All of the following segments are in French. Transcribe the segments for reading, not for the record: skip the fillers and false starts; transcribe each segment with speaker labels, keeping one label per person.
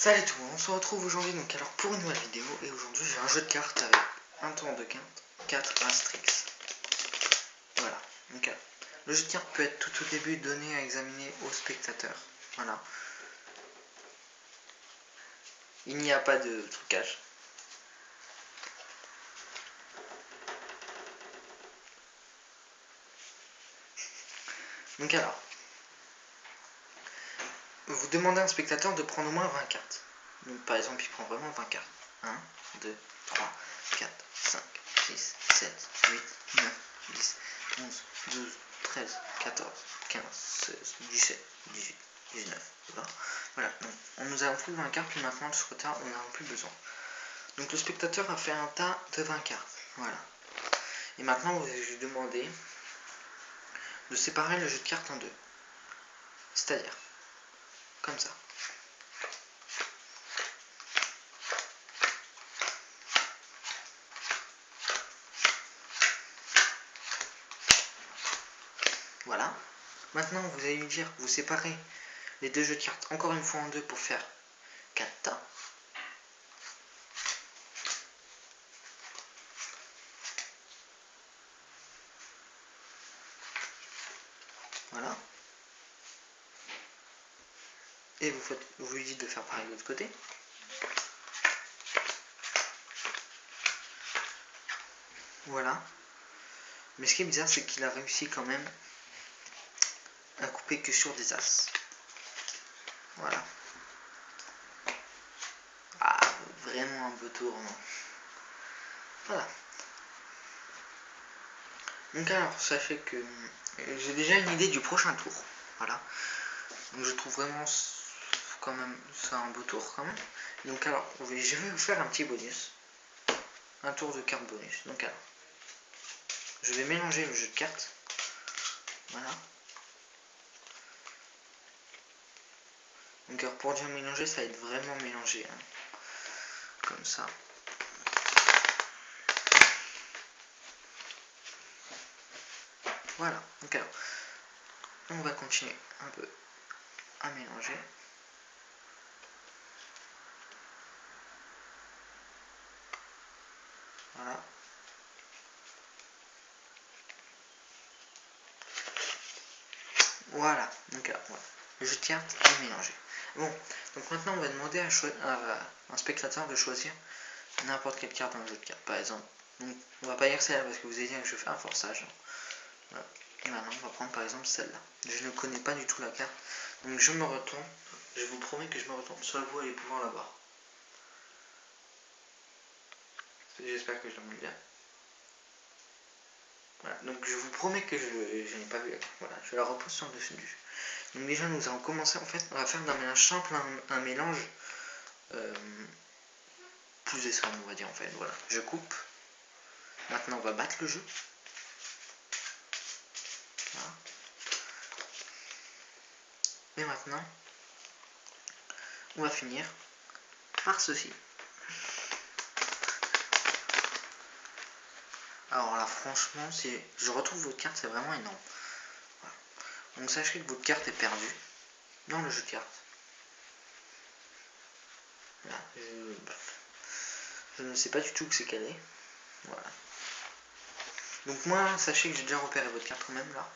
Speaker 1: Salut tout le monde, on se retrouve aujourd'hui donc alors pour une nouvelle vidéo et aujourd'hui j'ai un jeu de cartes avec un tour de quinte, 4 Astrix. Voilà, donc le jeu de cartes peut être tout au début donné à examiner aux spectateurs. Voilà. Il n'y a pas de trucage. Donc alors, vous demandez à un spectateur de prendre au moins 20 cartes. Donc par exemple, il prend vraiment 20 cartes. 1, 2, 3, 4, 5, 6, 7, 8, 9, 10, 11, 12, 13, 14, 15, 16, 17, 18, 19, 20. Voilà, donc on nous a pris 20 cartes, et maintenant, sur le retard, on n'en a plus besoin. Donc le spectateur a fait un tas de 20 cartes. Voilà. Et maintenant, vous allez lui demander de séparer le jeu de cartes en deux. C'est-à-dire, comme ça. Voilà. Maintenant, vous allez lui dire, vous séparez les deux jeux de cartes encore une fois en deux pour faire 4 tas. Voilà. Et vous lui dites de faire pareil de l'autre côté. Voilà. Mais ce qui est bizarre, c'est qu'il a réussi quand même à couper que sur des as. Voilà. Ah, vraiment un beau tour, non? Voilà. Donc alors, sachez que j'ai déjà une idée du prochain tour. Voilà. Donc je trouve vraiment quand même ça un beau tour quand même. Donc alors, je vais vous faire un petit bonus. Un tour de carte bonus. Donc alors, je vais mélanger le jeu de cartes. Voilà. Donc alors pour dire mélanger, ça va être vraiment mélangé. Hein. Comme ça. Voilà. Donc alors, on va continuer un peu à mélanger. Voilà. Voilà. Donc alors, voilà. Le jeu de cartes est mélangé. Bon, donc maintenant on va demander à un spectateur de choisir n'importe quelle carte dans le jeu de cartes. Par exemple, donc, on va pas dire celle-là parce que vous avez dit que je fais un forçage. Voilà. Et maintenant on va prendre par exemple celle-là. Je ne connais pas du tout la carte. Donc je me retourne. Je vous promets que je me retourne. Soit vous allez pouvoir la voir. J'espère que je la montre bien. Voilà, donc je vous promets que je n'ai pas vu la carte. Voilà, je la repose sur le dessus du jeu. Donc déjà nous allons commencer en fait, on va faire d'un mélange simple un mélange plus extrême on va dire en fait. Voilà, je coupe. Maintenant on va battre le jeu. Voilà. Et maintenant on va finir par ceci. Alors là franchement si je retrouve votre carte c'est vraiment énorme. Voilà. Donc sachez que votre carte est perdue dans le jeu de cartes. Voilà. Je ne sais pas du tout que c'est qu'elle est. Voilà. Donc moi sachez que j'ai déjà repéré votre carte quand même là.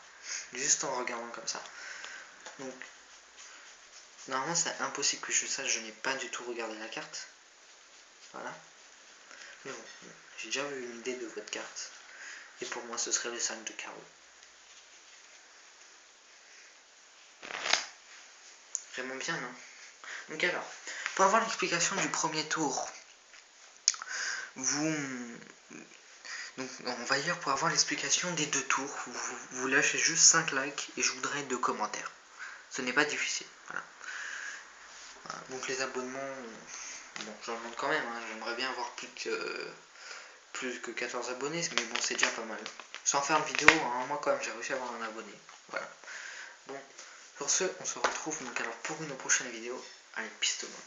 Speaker 1: Juste en regardant comme ça. Donc normalement c'est impossible que je sache, je n'ai pas du tout regardé la carte. Voilà. Mais bon, j'ai déjà eu une idée de votre carte. Et pour moi ce serait le 5 de carreau. Vraiment bien, non? Donc alors, pour avoir l'explication du premier tour, donc on va dire pour avoir l'explication des deux tours, vous lâchez juste 5 likes et je voudrais 2 commentaires. Ce n'est pas difficile. Voilà. Voilà. Donc les abonnements, bon j'en demande quand même, hein. J'aimerais bien avoir plus que 14 abonnés, mais bon c'est déjà pas mal. Sans faire une vidéo, hein, moi quand même j'ai réussi à avoir un abonné. Voilà. Bon, sur ce, on se retrouve donc alors pour une prochaine vidéo. Allez, piste moi.